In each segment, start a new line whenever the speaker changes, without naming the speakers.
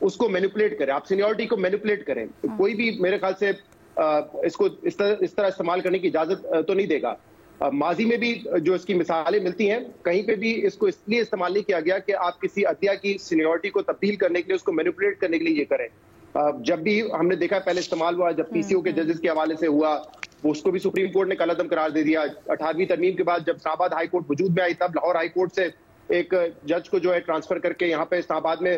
اس کو مینیپولیٹ کریں, آپ سینیورٹی کو مینیپولیٹ کریں. کوئی بھی میرے خیال سے اس کو اس طرح استعمال کرنے کی اجازت تو نہیں دے گا. ماضی میں بھی جو اس کی مثالیں ملتی ہیں, کہیں پہ بھی اس کو اس لیے استعمال نہیں کیا گیا کہ آپ کسی عدلیہ کی سینیورٹی کو تبدیل کرنے کے لیے, اس کو مینیپولیٹ کرنے کے لیے یہ کریں. جب بھی ہم نے دیکھا پہلے استعمال ہوا, جب پی سی او کے ججز کے حوالے سے ہوا, اس کو بھی سپریم کورٹ نے کالعدم قرار دے دیا. 18ویں ترمیم کے بعد جب اسلام آباد ہائی کورٹ وجود میں آئی, تب لاہور ہائی کورٹ سے ایک جج کو جو ہے ٹرانسفر کر کے یہاں پہ اسلام آباد میں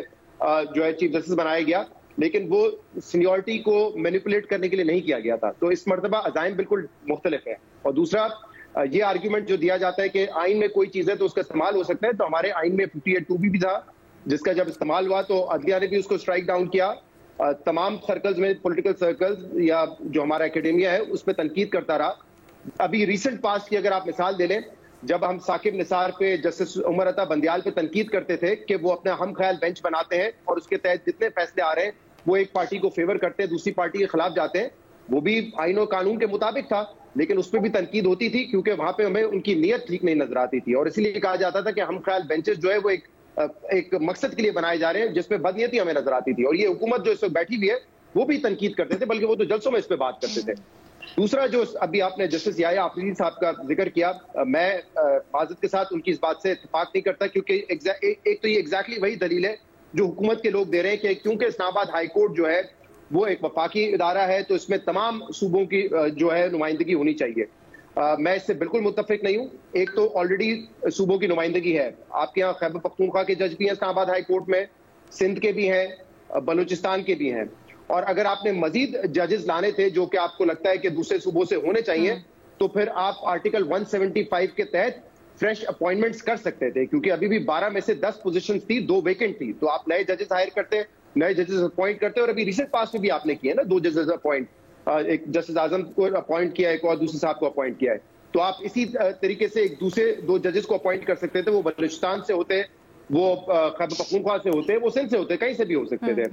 جو ہے چیف جسٹس بنایا گیا, لیکن وہ سینیورٹی کو مینیپولیٹ کرنے کے لیے نہیں کیا گیا تھا. تو اس مرتبہ عزائم بالکل مختلف ہے. اور دوسرا یہ آرگیومنٹ جو دیا جاتا ہے کہ آئین میں کوئی چیز ہے تو اس کا استعمال ہو سکتا ہے, تو ہمارے آئین میں 58(2) بھی تھا, جس کا جب استعمال ہوا تو عدلیہ نے بھی اس کو اسٹرائک ڈاؤن کیا. تمام سرکلز میں, پولیٹیکل سرکلز یا جو ہمارا اکیڈیمیا ہے, اس پہ تنقید کرتا رہا. ابھی ریسنٹ پاس کی اگر آپ مثال دے لیں, جب ہم ثاقب نثار پہ, جسٹس عمر عطا بندیال پہ تنقید کرتے تھے کہ وہ اپنا ہم خیال بینچ بناتے ہیں اور اس کے تحت جتنے فیصلے آ رہے ہیں وہ ایک پارٹی کو فیور کرتے ہیں, دوسری پارٹی کے خلاف جاتے ہیں, وہ بھی آئین و قانون کے مطابق تھا, لیکن اس پہ بھی تنقید ہوتی تھی کیونکہ وہاں پہ ہمیں ان کی نیت ٹھیک نہیں نظر آتی تھی. اور اسی لیے کہا جاتا تھا کہ ہم خیال بینچز جو ہے وہ ایک مقصد کے لیے بنائے جا رہے ہیں جس میں بدنیتی ہمیں نظر آتی تھی. اور یہ حکومت جو اس وقت بیٹھی ہوئی ہے وہ بھی تنقید کرتے تھے, بلکہ وہ تو جلسوں میں اس پہ بات کرتے تھے. دوسرا جو ابھی آپ نے جسٹس یحییٰ آفریدی صاحب کا ذکر کیا, میں معذرت کے ساتھ ان کی اس بات سے اتفاق نہیں کرتا, کیونکہ ایک تو یہ ایگزیکٹلی وہی دلیل ہے جو حکومت کے لوگ دے رہے ہیں کہ کیونکہ اسلام آباد ہائی کورٹ جو ہے وہ ایک وفاقی ادارہ ہے تو اس میں تمام صوبوں کی جو ہے نمائندگی ہونی چاہیے. میں اس سے بالکل متفق نہیں ہوں. ایک تو آلریڈی صوبوں کی نمائندگی ہے, آپ کے یہاں خیبر پختونخوا کے جج بھی ہیں اسلام آباد ہائی کورٹ میں, سندھ کے بھی ہیں, بلوچستان کے بھی ہیں. اور اگر آپ نے مزید ججز لانے تھے جو کہ آپ کو لگتا ہے کہ دوسرے صوبوں سے ہونے چاہیے, تو پھر آپ آرٹیکل 175 کے تحت فریش اپوائنٹمنٹس کر سکتے تھے, کیونکہ ابھی بھی 12 میں سے 10 پوزیشنز تھی, 2 ویکنٹ تھی. تو آپ نئے ججز ہائر کرتے, نئے ججز اپوائنٹ کرتے, اور ابھی ریسنٹ پاس میں بھی آپ نے کیا نا 2 ججز اپوائنٹ, ایک جسٹس اعظم کو اپوائنٹ کیا ہے, ایک اور دوسرے صاحب کو اپوائنٹ کیا ہے. تو آپ اسی طریقے سے ایک دوسرے 2 ججز کو اپوائنٹ کر سکتے تھے, وہ بلوچستان سے ہوتے, وہ خیبر پختونخوا سے ہوتے, وہ سندھ سے ہوتے, کہیں سے بھی ہو سکتے تھے.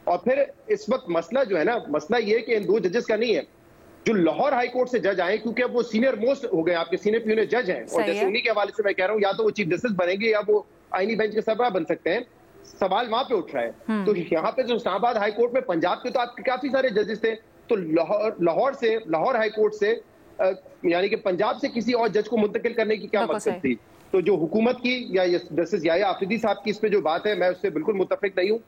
اور پھر اس وقت مسئلہ جو ہے نا, مسئلہ یہ کہ ان 2 ججز کا نہیں ہے جو لاہور ہائی کورٹ سے جج آئے, کیونکہ اب وہ سینئر موسٹ ہو گئے, آپ کے سینئر پیونر جج ہیں, اور جیسے انہی کے حوالے سے میں کہہ رہا ہوں, یا تو وہ چیف جسٹس بنیں گے یا وہ آئینی بینچ کے سربراہ بن سکتے ہیں. سوال وہاں پہ اٹھ رہا ہے. تو یہاں پہ جو اسلام آباد ہائی کورٹ میں پنجاب کے تو آپ کے کافی سارے ججز تھے, تو لاہور ہائی کورٹ سے یعنی کہ پنجاب سے کسی اور جج کو منتقل کرنے کی کیا مقصد تھی. تو جو حکومت کی یا جسٹس یحییٰ آفریدی صاحب کی اس پہ جو بات ہے, میں اس سے بالکل متفق نہیں ہوں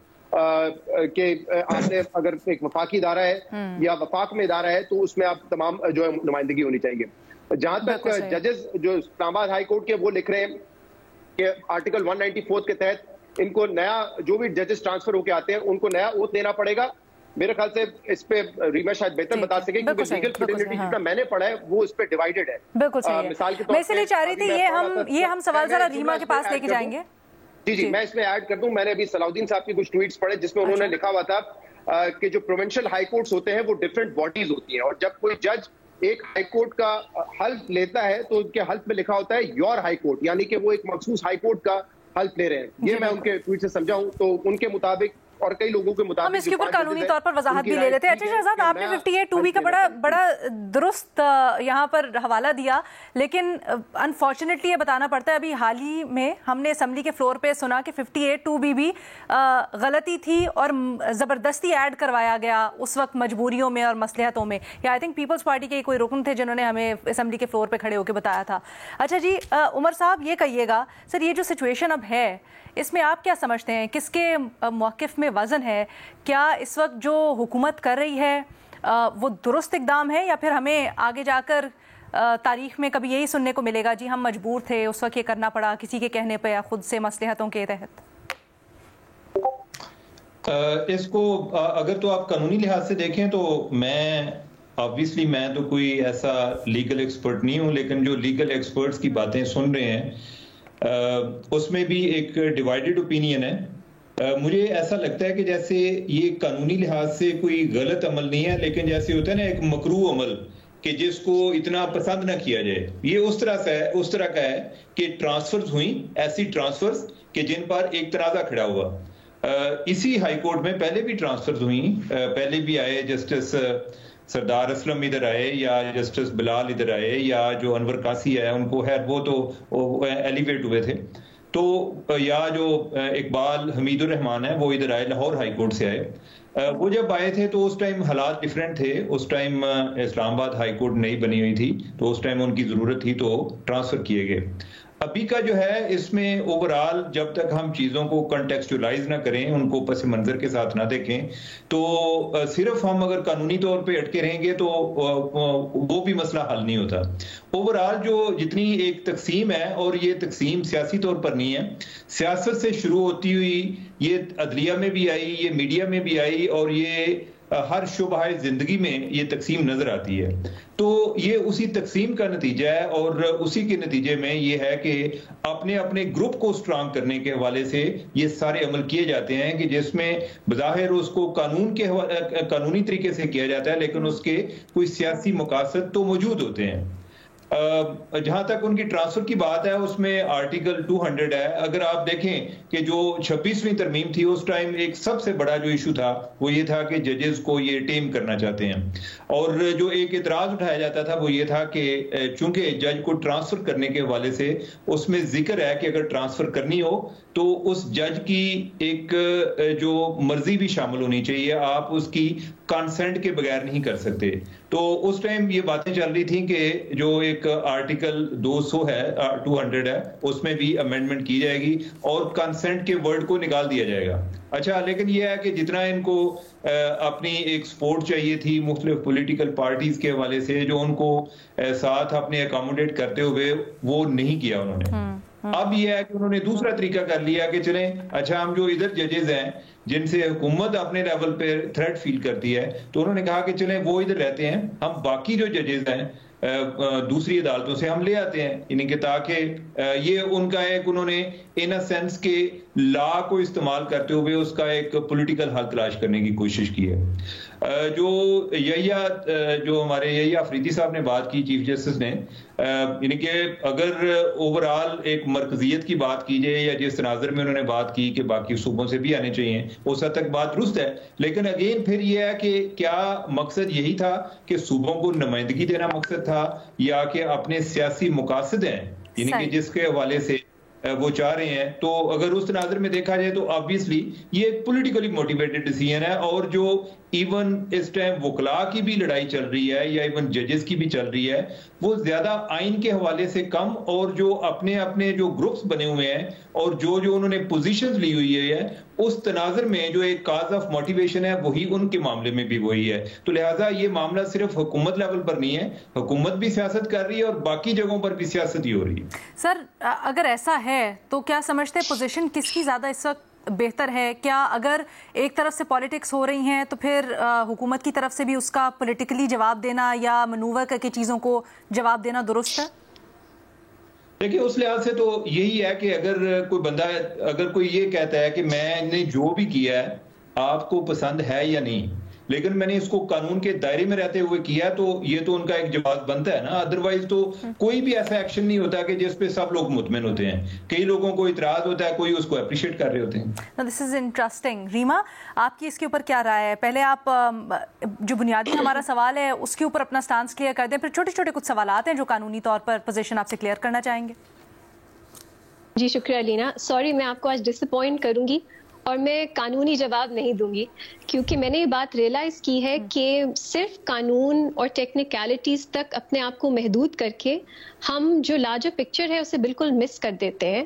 کہ آپ نے اگر ایک وفاقی ادارہ ہے یا وفاق میں ادارہ ہے تو اس میں آپ تمام جو ہے نمائندگی ہونی چاہیے. جہاں تک ججز جو اسلام آباد ہائی کورٹ کے, وہ لکھ رہے ہیں کہ آرٹیکل 194 کے تحت ان کو نیا, جو بھی ججز ٹرانسفر ہو کے آتے ہیں ان کو نیا اوتھ دینا پڑے گا. میرے خیال سے اس پہ ریما شاید بہتر بتا سکے, کیونکہ لیگل فیڈرلٹی جتنا میں نے پڑھا ہے وہ اس پہ ڈیوائیڈڈ ہے.
بالکل صحیح ہے. میں اس لیے چاہ رہی تھی یہ ہم سوال ذرا ریما کے پاس لے کے جائیں گے.
جی میں اس میں ایڈ کر دوں. میں نے ابھی صلاح الدین صاحب کی کچھ ٹویٹس پڑھے جس میں انہوں نے لکھا ہوا تھا کہ جو پروونشل ہائی کورٹس ہوتے ہیں وہ ڈفرینٹ باڈیز ہوتی ہیں, اور جب کوئی جج ایک ہائی کورٹ کا حلف لیتا ہے تو ان کے حلف میں لکھا ہوتا ہے یور ہائی کورٹ, یعنی کہ وہ ایک مخصوص ہائی کورٹ کا حلف لے رہے ہیں. یہ میں ان کے ٹویٹ سے سمجھا ہوں. تو ان کے مطابق اور کئی لوگوں کے مطابق
ہم اس کے اوپر قانونی طور پر وضاحت بھی لے لیتے ہیں. اچھا شہزاد, آپ نے 58(2) کا بڑا درست یہاں پر حوالہ دیا, لیکن انفارچونیٹلی یہ بتانا پڑتا ہے ابھی حال ہی میں ہم نے اسمبلی کے فلور پہ سنا کہ 58(2) بھی غلطی تھی اور زبردستی ایڈ کروایا گیا اس وقت مجبوریوں میں اور مصلحتوں میں. یا آئی تھنک پیپلز پارٹی کے کوئی رکن تھے جنہوں نے ہمیں اسمبلی کے فلور پہ کھڑے ہو کے بتایا تھا. اچھا جی, عمر صاحب یہ کہیے گا سر, یہ جو سچویشن اب ہے اس میں آپ کیا سمجھتے ہیں, کس کے موقف میں وزن ہے؟ کیا اس وقت جو حکومت کر رہی ہے وہ درست اقدام ہے, یا پھر ہمیں آگے جا کر تاریخ میں کبھی یہی سننے کو ملے گا جی ہم مجبور تھے, اس وقت یہ کرنا پڑا کسی کے کہنے پہ یا خود سے مصلحتوں کے تحت؟
اس کو اگر تو آپ قانونی لحاظ سے دیکھیں تو میں تو کوئی ایسا لیگل ایکسپرٹ نہیں ہوں, لیکن جو لیگل ایکسپرٹس کی باتیں سن رہے ہیں اس میں بھی ایک ڈیوائیڈڈ اوپینین ہے. مجھے ایسا لگتا ہے کہ جیسے یہ قانونی لحاظ سے کوئی غلط عمل نہیں ہے, لیکن جیسے ہوتا ہے نا ایک مکروہ عمل کہ جس کو اتنا پسند نہ کیا جائے, یہ اس طرح کا ہے کہ ٹرانسفرز ہوئیں, ایسی ٹرانسفرز کہ جن پر ایک تنازع کھڑا ہوا. اسی ہائی کورٹ میں پہلے بھی ٹرانسفرز ہوئیں, پہلے بھی آئے جسٹس سردار اسلم ادھر آئے, یا جسٹس بلال ادھر آئے, یا جو انور قاسی ہے ان کو, خیر وہ تو ایلیویٹ ہوئے تھے. تو یا جو اقبال حمید الرحمان ہے وہ ادھر آئے، لاہور ہائی کورٹ سے آئے، وہ جب آئے تھے تو اس ٹائم حالات ڈیفرنٹ تھے، اس ٹائم اسلام آباد ہائی کورٹ نئی بنی ہوئی تھی، تو اس ٹائم ان کی ضرورت تھی تو ٹرانسفر کیے گئے۔ ابھی کا جو ہے اس میں اوورآل جب تک ہم چیزوں کو کنٹیکسچولائز نہ کریں، ان کو پس منظر کے ساتھ نہ دیکھیں، تو صرف ہم اگر قانونی طور پہ اٹکے رہیں گے تو وہ بھی مسئلہ حل نہیں ہوتا۔ اوورآل جو جتنی ایک تقسیم ہے، اور یہ تقسیم سیاسی طور پر نہیں ہے، سیاست سے شروع ہوتی ہوئی یہ عدلیہ میں بھی آئی، یہ میڈیا میں بھی آئی، اور یہ ہر شعبہ زندگی میں یہ تقسیم نظر آتی ہے۔ تو یہ اسی تقسیم کا نتیجہ ہے، اور اسی کے نتیجے میں یہ ہے کہ اپنے اپنے گروپ کو سٹرانگ کرنے کے حوالے سے یہ سارے عمل کیے جاتے ہیں، کہ جس میں بظاہر اس کو قانونی طریقے سے کیا جاتا ہے، لیکن اس کے کوئی سیاسی مقاصد تو موجود ہوتے ہیں۔ جہاں تک ان کی ٹرانسفر کی بات ہے، اس میں آرٹیکل 200 ہے۔ اگر آپ دیکھیں کہ جو 26ویں ترمیم تھی، اس ٹائم ایک سب سے بڑا جو ایشو تھا وہ یہ تھا کہ ججز کو یہ ٹیم کرنا چاہتے ہیں، اور جو ایک اعتراض اٹھایا جاتا تھا وہ یہ تھا کہ چونکہ جج کو ٹرانسفر کرنے کے حوالے سے اس میں ذکر ہے کہ اگر ٹرانسفر کرنی ہو تو اس جج کی ایک جو مرضی بھی شامل ہونی چاہیے، آپ اس کی کنسنٹ کے بغیر نہیں کر سکتے۔ تو اس ٹائم یہ باتیں چل رہی تھیں کہ جو ایک آرٹیکل 200 ہے، 200 ہے، اس میں بھی امینڈمنٹ کی جائے گی اور کنسنٹ کے ورڈ کو نکال دیا جائے گا۔ اچھا، لیکن یہ ہے کہ جتنا ان کو اپنی ایک سپورٹ چاہیے تھی مختلف پولیٹیکل پارٹیز کے حوالے سے، جو ان کو ساتھ اپنے اکاموڈیٹ کرتے ہوئے، وہ نہیں کیا انہوں نے۔ اب یہ ہے کہ انہوں نے دوسرا طریقہ کر لیا کہ چلیں اچھا، ہم جو ادھر ججز ہیں جن سے حکومت اپنے لیول پہ تھریٹ فیل کرتی ہے، تو انہوں نے کہا کہ چلیں وہ ادھر رہتے ہیں، ہم باقی جو ججز ہیں دوسری عدالتوں سے ہم لے آتے ہیں، یعنی کہ تاکہ یہ ان کا ایک انہوں نے ان اے سینس کے لا کو استعمال کرتے ہوئے اس کا ایک پولیٹیکل حل تلاش کرنے کی کوشش کی ہے۔ جو ہمارے یحییٰ افریدی صاحب نے بات کی، چیف جسٹس نے، یعنی کہ اگر اوورآل ایک مرکزیت کی بات کی جائے، یا جس تناظر میں انہوں نے بات کی کہ باقی صوبوں سے بھی آنے چاہیے، اس حد تک بات درست ہے، لیکن اگین پھر یہ ہے کہ کیا مقصد یہی تھا کہ صوبوں کو نمائندگی دینا مقصد تھا، یا کہ اپنے سیاسی مقاصد ہیں یعنی کہ جس کے حوالے سے وہ چاہ رہے ہیں؟ تو اگر اس تناظر میں دیکھا جائے تو آبویسلی یہ ایک پولیٹیکلی موٹیویٹڈ ڈیسیژن ہے، اور جو ایون اس ٹائم وکلاء کی بھی لڑائی چل رہی ہے، یا ایون ججز کی بھی چل رہی ہے، وہ زیادہ آئین کے حوالے سے کم، اور جو اپنے اپنے جو گروپس بنے ہوئے ہیں اور جو انہوں نے پوزیشنز لی ہوئی ہے، اس تناظر میں جو ایک کاز آف موٹیویشن ہے وہی ان کے معاملے میں بھی وہی ہے۔ تو لہٰذا یہ معاملہ صرف حکومت لیول پر نہیں ہے، حکومت بھی سیاست کر رہی ہے اور باقی جگہوں پر بھی سیاست ہی ہو رہی ہے۔
سر، اگر ایسا ہے تو کیا سمجھتے ہیں پوزیشن کس کی زیادہ اس وقت بہتر ہے؟ کیا اگر ایک طرف سے پالیٹکس ہو رہی ہیں تو پھر حکومت کی طرف سے بھی اس کا پولیٹیکلی جواب دینا یا منور کر کے چیزوں کو جواب دینا درست ہے؟
دیکھیں، اس لحاظ سے تو یہی ہے کہ اگر کوئی بندہ، اگر کوئی یہ کہتا ہے کہ میں نے جو بھی کیا ہے آپ کو پسند ہے یا نہیں، لیکن میں نے اس کو قانون کے دائرے میں رہتے ہوئے کیا، تو یہ تو ان کا ایک جواز بنتا ہے نا۔ ادروائز تو کوئی بھی ایسا ایکشن نہیں ہوتا کہ جس پہ سب لوگ مطمئن ہوتے ہیں، کئی لوگوں کو اعتراض ہوتا ہے، کوئی اس کو اپریشیٹ کر رہے ہوتے ہیں۔
دس از انٹرسٹنگ۔ ریما، آپ کی اس کے اوپر کیا رائے ہے؟ پہلے آپ جو بنیادی ہمارا سوال ہے اس کے اوپر اپنا سٹانس کلیئر کر دیں، پھر چھوٹے چھوٹے کچھ سوالات ہیں جو قانونی طور پر پوزیشن آپ سے کلیئر کرنا چاہیں گے۔
جی شکریہ لینا، سوری میں آپ کو آج ڈس اپوائنٹ کروں گی، اور میں قانونی جواب نہیں دوں گی، کیونکہ میں نے یہ بات ریئلائز کی ہے کہ صرف قانون اور ٹیکنیکلٹیز تک اپنے آپ کو محدود کر کے ہم جو لارجر پکچر ہے اسے بالکل مس کر دیتے ہیں،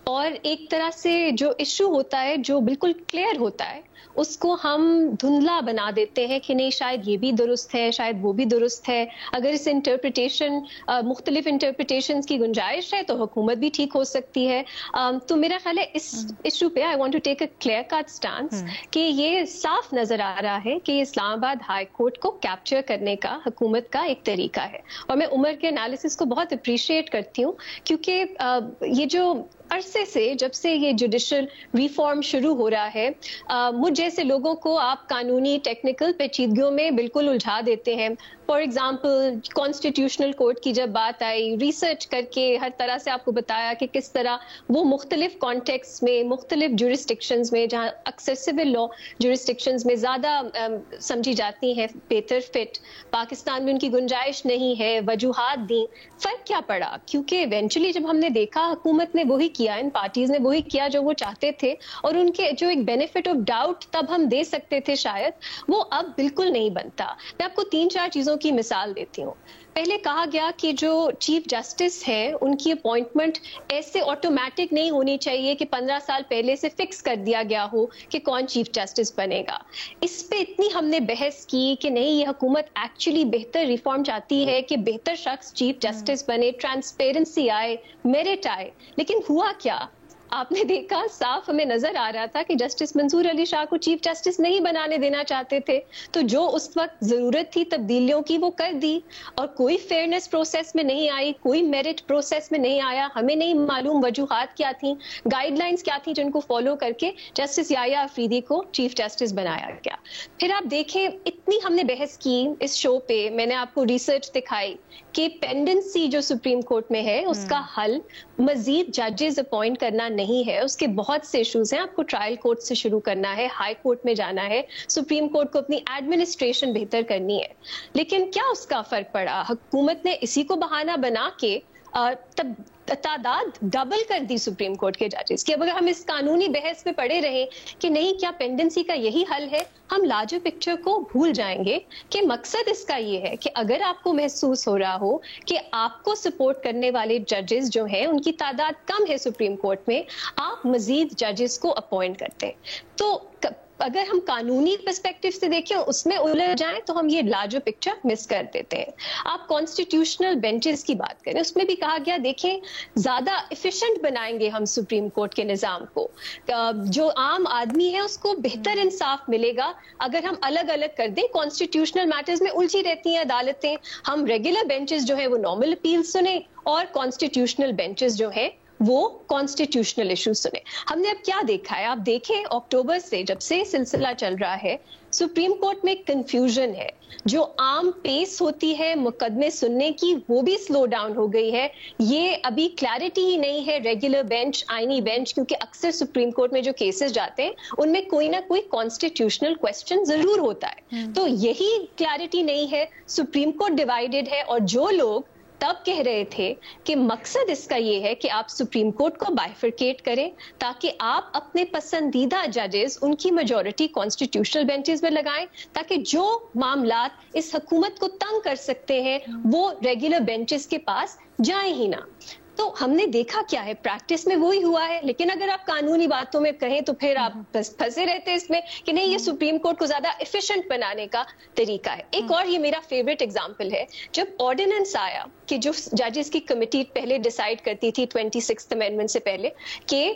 اور ایک طرح سے جو ایشو ہوتا ہے جو بالکل کلیئر ہوتا ہے اس کو ہم دھندلا بنا دیتے ہیں کہ نہیں شاید یہ بھی درست ہے، شاید وہ بھی درست ہے۔ اگر اس انٹرپریٹیشن مختلف انٹرپریٹیشنز کی گنجائش ہے تو حکومت بھی ٹھیک ہو سکتی ہے۔ تو میرا خیال ہے اس ایشو پہ I want to take a clear cut stance کہ یہ صاف نظر آ رہا ہے کہ اسلام آباد ہائی کورٹ کو کیپچر کرنے کا حکومت کا ایک طریقہ ہے، اور میں عمر کے انالیسس کو بہت اپریشیٹ کرتی ہوں، کیونکہ یہ جو عرصے سے جب سے یہ جوڈیشل ریفارم شروع ہو رہا ہے، مجھ جیسے لوگوں کو آپ قانونی ٹیکنیکل پیچیدگیوں میں بالکل الجھا دیتے ہیں۔ فار ایگزامپل کانسٹیٹیوشنل کورٹ کی جب بات آئی، ریسرچ کر کے ہر طرح سے آپ کو بتایا کہ کس طرح وہ مختلف کانٹیکسٹ میں، مختلف جورسڈکشنز میں، جہاں اکثر سول لا جورسڈکشنز میں زیادہ سمجھی جاتی ہیں بہتر فٹ، پاکستان میں ان کی گنجائش نہیں ہے، وجوہات دیں۔ فرق کیا پڑا؟ کیونکہ ایونچولی جب ہم نے دیکھا حکومت نے وہی کیا, ان پارٹیز نے وہی کیا جو وہ چاہتے تھے, اور ان کے جو ایک بینیفٹ آف ڈاؤٹ تب ہم دے سکتے تھے شاید, وہ اب بالکل نہیں بنتا. میں آپ کو 3-4 چیزوں کی مثال دیتی ہوں. پہلے کہا گیا کہ جو چیف جسٹس ہے ان کی اپوائنٹمنٹ ایسے آٹومیٹک نہیں ہونی چاہیے کہ 15 سال پہلے سے فکس کر دیا گیا ہو کہ کون چیف جسٹس بنے گا. اس پہ اتنی ہم نے بحث کی کہ نہیں, یہ حکومت ایکچولی بہتر ریفارم چاہتی ہے کہ بہتر شخص چیف جسٹس بنے, ٹرانسپیرنسی آئے, میرٹ آئے. لیکن ہوا کیا؟ آپ نے دیکھا, صاف ہمیں نظر آ رہا تھا کہ جسٹس منصور علی شاہ کو چیف جسٹس نہیں بنانے دینا چاہتے تھے, تو جو اس وقت ضرورت تھی تبدیلیوں کی وہ کر دی, اور کوئی فیئرنیس پروسیس میں نہیں آئی, کوئی میرٹ پروسیس میں نہیں آیا. ہمیں نہیں معلوم وجوہات کیا تھیں, گائیڈ لائنز کیا تھیں جن کو فالو کر کے جسٹس یحییٰ افریدی کو چیف جسٹس بنایا گیا. پھر آپ دیکھیں, اتنی ہم نے بحث کی اس شو پہ, میں نے آپ کو ریسرچ دکھائی کہ پینڈنسی جو سپریم کورٹ میں ہے اس کا حل مزید ججز اپوائنٹ کرنا نہیں ہے. اس کے بہت سے ایشوز ہیں, آپ کو ٹرائل کورٹ سے شروع کرنا ہے, ہائی کورٹ میں جانا ہے, سپریم کورٹ کو اپنی ایڈمنسٹریشن بہتر کرنی ہے. لیکن کیا اس کا فرق پڑا؟ حکومت نے اسی کو بہانہ بنا کے تعداد ڈبل کر دی سپریم کورٹ کے ججز کی. اب اگر ہم اس قانونی بحث میں پڑے رہیں کہ نہیں کیا پینڈنسی کا یہی حل ہے, ہم لارجر پکچر کو بھول جائیں گے کہ مقصد اس کا یہ ہے کہ اگر آپ کو محسوس ہو رہا ہو کہ آپ کو سپورٹ کرنے والے ججز جو ہیں ان کی تعداد کم ہے سپریم کورٹ میں, آپ مزید ججز کو اپوائنٹ کرتے. تو اگر ہم قانونی پرسپیکٹو سے دیکھیں, اس میں الجھ جائیں تو ہم یہ لارجر پکچر مس کر دیتے ہیں. آپ کانسٹیٹیوشنل بینچز کی بات کریں, اس میں بھی کہا گیا دیکھیں زیادہ ایفیشینٹ بنائیں گے ہم سپریم کورٹ کے نظام کو, جو عام آدمی ہے اس کو بہتر انصاف ملے گا اگر ہم الگ الگ کر دیں. کانسٹیٹیوشنل میٹرز میں الجھی رہتی ہیں عدالتیں, ہم ریگولر بینچز جو ہیں وہ نارمل اپیل سنیں, اور کانسٹیٹیوشنل بینچز جو ہیں وہ کانسٹیٹیوشنل ایشوز سنے. ہم نے اب کیا دیکھا ہے, آپ دیکھیں اکتوبر سے جب سے سلسلہ چل رہا ہے, سپریم کورٹ میں کنفیوژن ہے. جو عام پیس ہوتی ہے مقدمے سننے کی وہ بھی سلو ڈاؤن ہو گئی ہے. یہ ابھی کلیئرٹی ہی نہیں ہے ریگولر بینچ, آئینی بینچ, کیونکہ اکثر سپریم کورٹ میں جو کیسز جاتے ہیں ان میں کوئی نہ کوئی کانسٹیٹیوشنل کوسچن ضرور ہوتا ہے. تو یہی کلیئرٹی نہیں ہے, سپریم کورٹ ڈیوائیڈڈ ہے. اور جو لوگ تب کہہ رہے تھے کہ مقصد اس کا یہ ہے کہ آپ سپریم کورٹ کو بائفرکیٹ کریں تاکہ آپ اپنے پسندیدہ ججز ان کی میجورٹی کانسٹیٹیوشنل بینچز میں لگائیں, تاکہ جو معاملات اس حکومت کو تنگ کر سکتے ہیں وہ ریگولر بینچز کے پاس جائیں ہی نہ. تو ہم نے دیکھا کیا ہے, پریکٹس میں وہی ہوا ہے. لیکن اگر آپ قانونی باتوں میں کہیں تو پھر آپ پھنسے رہتے اس میں کہ نہیں یہ سپریم کورٹ کو زیادہ ایفیشینٹ بنانے کا طریقہ ہے. ایک اور یہ میرا فیوریٹ ایگزامپل ہے, جب آرڈیننس آیا کہ جو ججز کی کمیٹی پہلے ڈیسائیڈ کرتی تھی 26th امینڈمنٹ سے پہلے کہ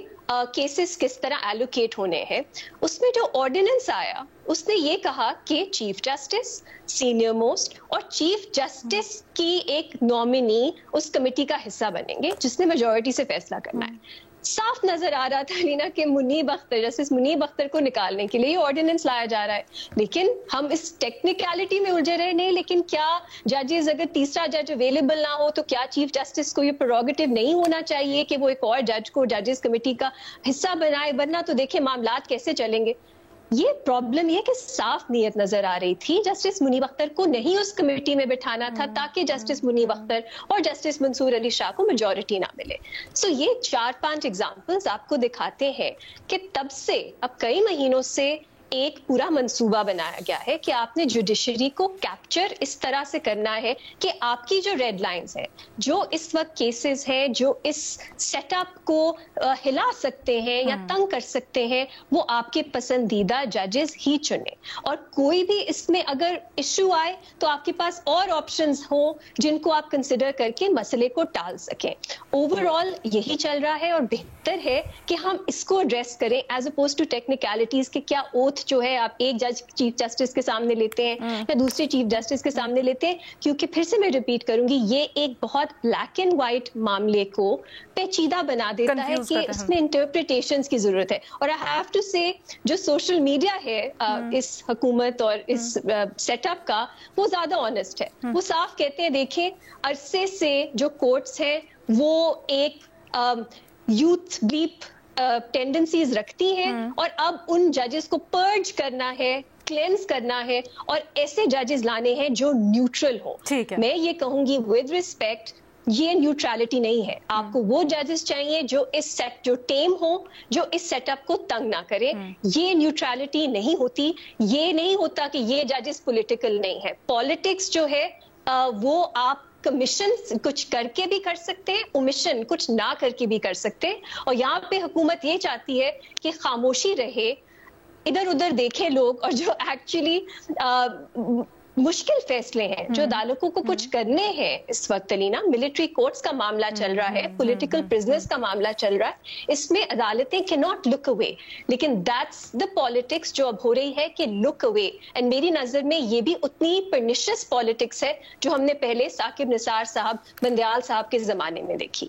کیسز کس طرح ایلوکیٹ ہونے ہیں, اس میں جو آرڈیننس آیا اس نے یہ کہا کہ چیف جسٹس, سینئر موسٹ اور چیف جسٹس کی ایک نامنی اس کمیٹی کا حصہ بنیں گے جس نے میجورٹی سے فیصلہ کرنا ہے. صاف نظر آ رہا تھا لینا کہ منیب اختر, جسٹس منیب اختر کو نکالنے کے لیے یہ آرڈیننس لایا جا رہا ہے. لیکن ہم اس ٹیکنیکلٹی میں الجھے رہے نہیں, لیکن کیا ججز اگر تیسرا جج اویلیبل نہ ہو تو کیا چیف جسٹس کو یہ پروگیٹو نہیں ہونا چاہیے کہ وہ ایک اور جج کو ججز کمیٹی کا حصہ بنائے, ورنہ تو دیکھیں معاملات کیسے چلیں گے. یہ پرابلم یہ کہ صاف نیت نظر آ رہی تھی, جسٹس منیب اختر کو نہیں اس کمیٹی میں بٹھانا تھا تاکہ جسٹس منیب اختر اور جسٹس منصور علی شاہ کو میجورٹی نہ ملے. سو یہ 4-5 ایگزامپلز آپ کو دکھاتے ہیں کہ تب سے اب کئی مہینوں سے ایک پورا منصوبہ بنایا گیا ہے کہ آپ نے جوڈیشری کو کیپچر اس طرح سے کرنا ہے کہ آپ کی جو ریڈ لائنز ہیں, جو اس وقت کیسز ہیں جو اس سیٹ اپ کو ہلا سکتے ہیں یا تنگ کر سکتے ہیں, وہ آپ کے پسندیدہ ججز ہی چنیں. اور کوئی بھی اس میں اگر ایشو آئے تو آپ کے پاس اور آپشنز ہوں جن کو آپ کنسیڈر کر کے مسئلے کو ٹال سکیں. اوور آل یہی چل رہا ہے, اور بہتر ہے کہ ہم اس کو ایڈریس کریں ایز اپوز ٹو ٹیکنیکلٹیز کہ کیا اوتھ جو ہے آپ ایک جج چیف جسٹس کے سامنے لیتے ہیں یا دوسرے چیف جسٹس کے سامنے لیتے ہیں, کیونکہ پھر سے میں ریپیٹ کروں گی یہ ایک بہت بلیک اینڈ وائٹ معاملے کو پیچیدہ بنا دیتا ہے کہ اس میں انٹرپریٹیشنز کی ضرورت ہے. اور آئی ہیو ٹو سے جو سوشل میڈیا ہے اس حکومت اور اس سیٹ اپ کا, وہ زیادہ آنےسٹ ہے. وہ صاف کہتے ہیں دیکھیں عرصے سے جو کورٹس ہیں وہ ایک یوتھ بلیپ ٹینڈنسیز رکھتی ہیں, اور اب ان ججز کو پرج کرنا ہے, کلینز کرنا ہے, اور ایسے ججز لانے ہیں جو نیوٹرل ہوں. میں یہ کہوں گی ود ریسپیکٹ, یہ نیوٹرالٹی نہیں ہے. آپ کو وہ ججز چاہیے جو جو ٹیم ہو, جو اس سیٹ اپ کو تنگ نہ کرے. یہ نیوٹرالٹی نہیں ہوتی. یہ نہیں ہوتا کہ یہ ججز پولیٹیکل نہیں ہے. پالیٹکس جو ہے وہ آپ کمیشن کچھ کر کے بھی کر سکتے ہیں, اومیشن کچھ نہ کر کے بھی کر سکتے ہیں. اور یہاں پہ حکومت یہ چاہتی ہے کہ خاموشی رہے, ادھر ادھر دیکھیں لوگ, اور جو ایکچولی مشکل فیصلے ہیں, جو عدالتوں کو کچھ کرنے ہیں اس وقت لینا, ملٹری کورٹس کا معاملہ چل رہا ہے, پولیٹیکل پرزنرز کا معاملہ چل رہا ہے, اس میں عدالتیں کی ناٹ لک اوے. لیکن دیٹس دا پالیٹکس جو اب ہو رہی ہے کہ لک اوے. اینڈ میری نظر میں یہ بھی اتنی پرنیشس پالیٹکس ہے جو ہم نے پہلے ثاقب نثار صاحب, بندیال صاحب کے زمانے میں دیکھی.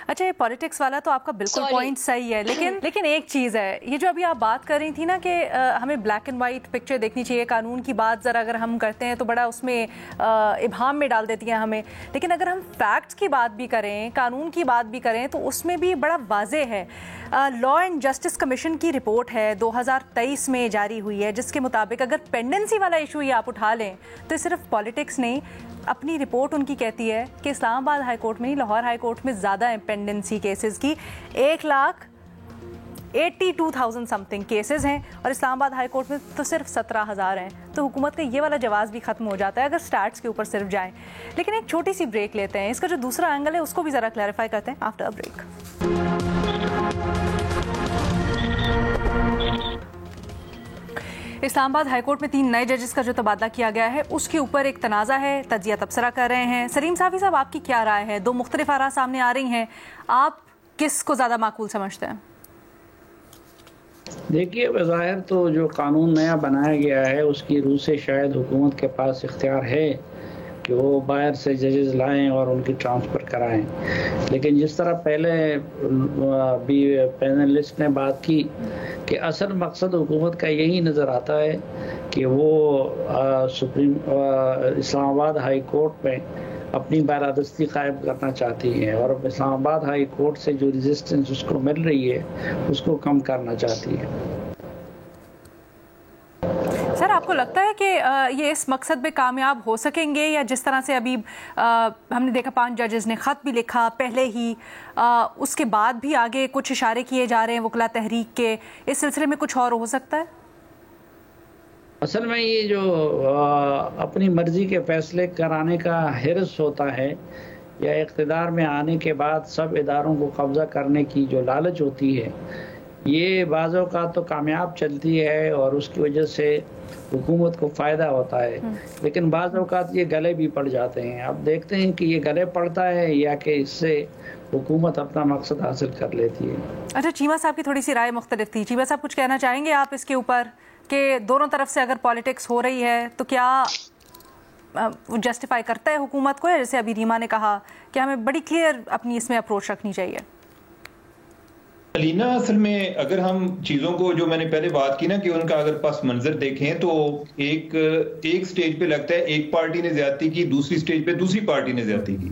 اچھا, یہ پالیٹکس والا تو آپ کا بالکل پوائنٹ صحیح ہے, لیکن ایک چیز ہے, یہ جو ابھی آپ بات کر رہی تھی نا کہ ہمیں بلیک اینڈ وائٹ پکچر دیکھنی چاہیے. قانون کی بات ذرا اگر ہم کرتے ہیں تو بڑا اس میں ابہام میں ڈال دیتی ہیں ہمیں, لیکن اگر ہم فیکٹس کی بات بھی کریں, قانون کی بات بھی کریں, تو اس میں بھی بڑا واضح ہے. لا اینڈ جسٹس کمیشن کی رپورٹ ہے 2023 میں جاری ہوئی ہے, جس کے مطابق اگر پینڈنسی والا ایشو یہ آپ اٹھا لیں تو صرف پالیٹکس نہیں, اپنی رپورٹ ان کی کہتی ہے کہ اسلام آباد ہائی کورٹ میں نہیں, لاہور ہائی کورٹ میں زیادہ ہیں پینڈنسی کیسز کی. 1,82,000 سم تھنگ کیسز ہیں, اور اسلام آباد ہائی کورٹ میں تو صرف 17,000 ہیں. تو حکومت کا یہ والا جواز بھی ختم ہو جاتا ہے اگر سٹارٹس کے اوپر صرف جائیں. لیکن ایک چھوٹی سی بریک لیتے ہیں, اس کا جو دوسرا اینگل ہے اس کو بھی ذرا کلیریفائی کرتے ہیں آفٹر اے بریک. اسلام آباد ہائی کورٹ میں 3 نئے ججز کا جو تبادلہ کیا گیا ہے اس کے اوپر ایک تنازع ہے, تجزیہ تبصرہ کر رہے ہیں. سلیم صافی صاحب, آپ کی کیا رائے ہے؟ 2 مختلف آراء سامنے آ رہی ہیں, آپ کس کو زیادہ معقول سمجھتے ہیں؟
دیکھیے, بظاہر تو جو قانون نیا بنایا گیا ہے اس کی روح سے شاید حکومت کے پاس اختیار ہے کہ وہ باہر سے ججز لائیں اور ان کی ٹرانسفر کرائیں. لیکن جس طرح پہلے بھی پینلسٹ نے بات کی کہ اصل مقصد حکومت کا یہی نظر آتا ہے کہ وہ اسلام آباد ہائی کورٹ میں اپنی بالادستی قائم کرنا چاہتی ہے, اور اسلام آباد ہائی کورٹ سے جو ریزسٹنس اس کو مل رہی ہے اس کو کم کرنا چاہتی ہے.
سر, آپ کو لگتا ہے کہ یہ اس مقصد پہ کامیاب ہو سکیں گے, یا جس طرح سے ابھی ہم نے دیکھا 5 ججز نے خط بھی لکھا پہلے ہی, اس کے بعد بھی آگے کچھ اشارے کیے جا رہے ہیں وکلا تحریک کے, اس سلسلے میں کچھ اور ہو سکتا ہے؟
اصل میں یہ جو اپنی مرضی کے فیصلے کرانے کا حرص ہوتا ہے, یا اقتدار میں آنے کے بعد سب اداروں کو قبضہ کرنے کی جو لالچ ہوتی ہے, یہ بعض اوقات تو کامیاب چلتی ہے اور اس کی وجہ سے حکومت کو فائدہ ہوتا ہے, لیکن بعض اوقات یہ گلے بھی پڑ جاتے ہیں. اب دیکھتے ہیں کہ یہ گلے پڑتا ہے یا کہ اس سے حکومت اپنا مقصد حاصل کر لیتی ہے.
اچھا, چیمہ صاحب کی تھوڑی سی رائے مختلف تھی. چیمہ صاحب, کچھ کہنا چاہیں گے آپ اس کے اوپر کہ دونوں طرف سے اگر پالیٹکس ہو رہی ہے تو کیا جسٹیفائی کرتا ہے حکومت کو, جیسے ابھی ریما نے کہا کہ ہمیں بڑی کلیئر اپنی اس میں اپروچ رکھنی چاہیے؟
علینا, اصل میں اگر ہم چیزوں کو, جو میں نے پہلے بات کی نا کہ ان کا اگر پس منظر دیکھیں تو ایک سٹیج پہ لگتا ہے ایک پارٹی نے زیادتی کی, دوسری سٹیج پہ دوسری پارٹی نے زیادتی کی.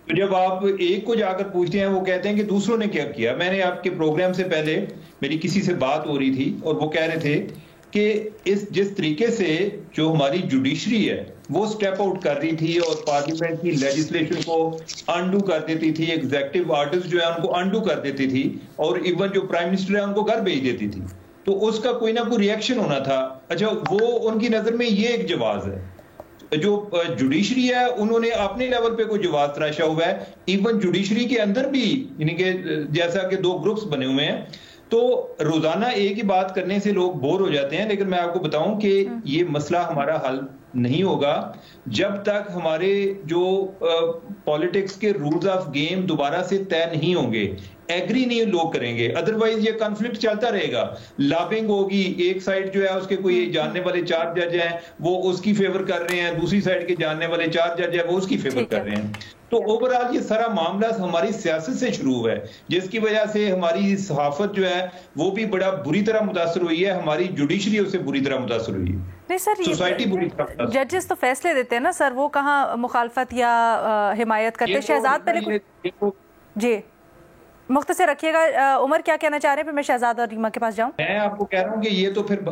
تو جب آپ ایک کو جا کر پوچھتے ہیں وہ کہتے ہیں کہ دوسروں نے کیا کیا. میں نے آپ کے پروگرام سے پہلے میری کسی سے بات ہو رہی تھی اور وہ کہہ رہے تھے کہ جس طریقے سے جو ہماری جوڈیشری ہے وہ سٹیپ آؤٹ کر رہی تھی اور پارلیمنٹ کی لیجسلیشن کو انڈو کر دیتی تھی, ایگزیکٹو آرڈرز جو ہے ان کو انڈو کر دیتی تھی, اور ایون جو پرائم منسٹر ہے ان کو گھر بھیج دیتی تھی, تو اس کا کوئی نہ کوئی ریئیکشن ہونا تھا. اچھا, وہ ان کی نظر میں یہ ایک جواز ہے. جو جوڈیشری ہے انہوں نے اپنے لیول پہ کوئی جواز تراشا ہوا ہے. ایون جوڈیشری کے اندر بھی, یعنی کہ جیسا کہ 2 گروپس بنے ہوئے ہیں, تو روزانہ ایک ہی بات کرنے سے لوگ بور ہو جاتے ہیں. لیکن میں آپ کو بتاؤں کہ یہ مسئلہ ہمارا حل نہیں ہوگا جب تک ہمارے جو پالیٹکس کے رولز آف گیم دوبارہ سے طے نہیں ہوں گے, ایگری نہیں لوگ کریں گے. ادروائز یہ کنفلکٹ چلتا رہے گا, لابنگ ہوگی, ایک سائڈ جو ہے اس کے کوئی جاننے والے 4 جج ہیں وہ اس کی فیور کر رہے ہیں, دوسری سائڈ کے جاننے والے 4 جج ہیں وہ اس کی فیور کر رہے ہیں. تو اوورآل یہ سارا معاملہ ہماری سیاست سے شروع ہے, جس کی وجہ سے ہماری صحافت جو ہے وہ بھی بڑا بری طرح متاثر ہوئی ہے, ہماری جوڈیشری اس سے بری طرح متاثر ہوئی ہے.
نہیں سر,
سوسائٹی بری طرح
ججز تو فیصلے دیتے ہیں نا سر, وہ کہاں مخالفت یا حمایت کرتے. شہزاد پہلے جی مختصر رکھیے گا. عمر کیا کہنا چاہ رہے ہیں, پھر میں شہزاد اور ریما کے پاس جاؤں.
میں آپ کو کہہ رہا ہوں کہ یہ تو پھر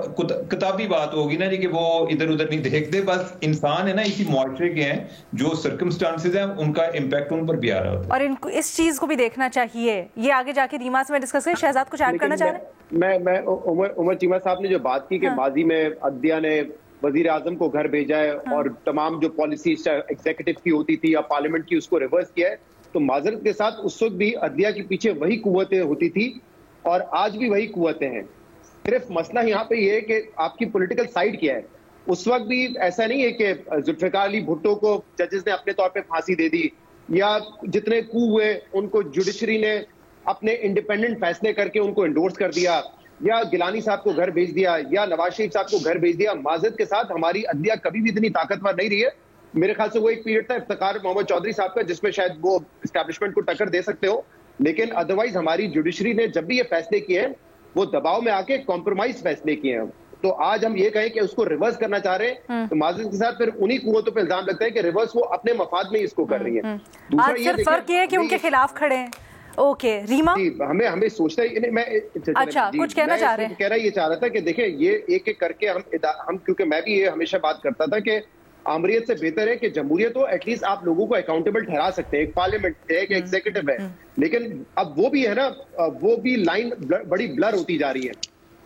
کتابی بات ہوگی نا جی, کہ وہ ادھر ادھر نہیں دیکھتے, بس انسان ہے نا اسی معاشرے کے ہیں, جو سرکمسٹانسز ہیں ان کا امپیکٹ ان پر بھی آ رہا ہوتا ہے,
اور ان کو اس چیز کو بھی دیکھنا چاہیے. یہ آگے جا کے ریما سے میں ڈسکس کریں. شہزاد کچھ ایڈ کرنا چاہ رہے ہیں؟
میں عمر چیمہ صاحب نے جو بات کی کہ ماضی میں عدلیہ نے وزیر اعظم کو گھر بھیجا ہے اور تمام جو پالیسی ایگزیکٹو کی ہوتی تھی یا پارلیمنٹ کی اس کو ریورس کیا ہے, تو معذرت کے ساتھ اس وقت بھی عدلیہ کے پیچھے وہی قوتیں ہوتی تھی اور آج بھی وہی قوتیں ہیں. صرف مسئلہ یہاں پہ یہ ہے کہ آپ کی پولیٹیکل سائیڈ کیا ہے. اس وقت بھی ایسا نہیں ہے کہ ذوالفقار علی بھٹو کو ججز نے اپنے طور پہ پھانسی دے دی, یا جتنے کو ہوئے ان کو جوڈیشری نے اپنے انڈیپینڈنٹ فیصلے کر کے ان کو انڈورس کر دیا, یا گیلانی صاحب کو گھر بھیج دیا, یا نواز شریف صاحب کو گھر بھیج دیا. معذرت کے ساتھ ہماری عدلیہ کبھی بھی اتنی طاقتور نہیں رہی ہے. میرے خیال سے وہ ایک پیریڈ تھا افتخار محمد چودھری صاحب کا جس میں شاید وہ اسٹیبلشمنٹ کو ٹکر دے سکتے ہو, لیکن ادروائز ہماری جوڈیشری نے جب بھی یہ فیصلے کیے ہیں وہ دباؤ میں آ کے کمپرومائز فیصلے کیے ہیں. تو آج ہم یہ کہیں کہ اس کو ریورس کرنا چاہ رہے ہیں, تو معذرت کے ساتھ پھر انہی قوتوں پہ الزام لگتا ہے کہ ریورس وہ اپنے مفاد میں اس کو کر رہی ہیں.
آج صرف فرق یہ ہے کہ ان کے خلاف کھڑے ہیں. اوکے ریما,
ہمیں سوچتا ہے, میں
اچھا کچھ کہنا چاہ رہے ہیں؟
یہ چاہ رہا تھا کہ دیکھیں یہ ایک ایک کر کے ہم کیونکہ میں بھی یہ ہمیشہ بات کرتا تھا کہ آمریت سے بہتر ہے کہ جمہوریت ہو, ایٹ لیسٹ آپ لوگوں کو اکاؤنٹیبل ٹھہرا سکتے ہیں, ایک پارلیمنٹ ہے, ایک ایگزیکٹو ہے, لیکن اب وہ بھی ہے نا, وہ بھی لائن بڑی بلر ہوتی جا رہی ہے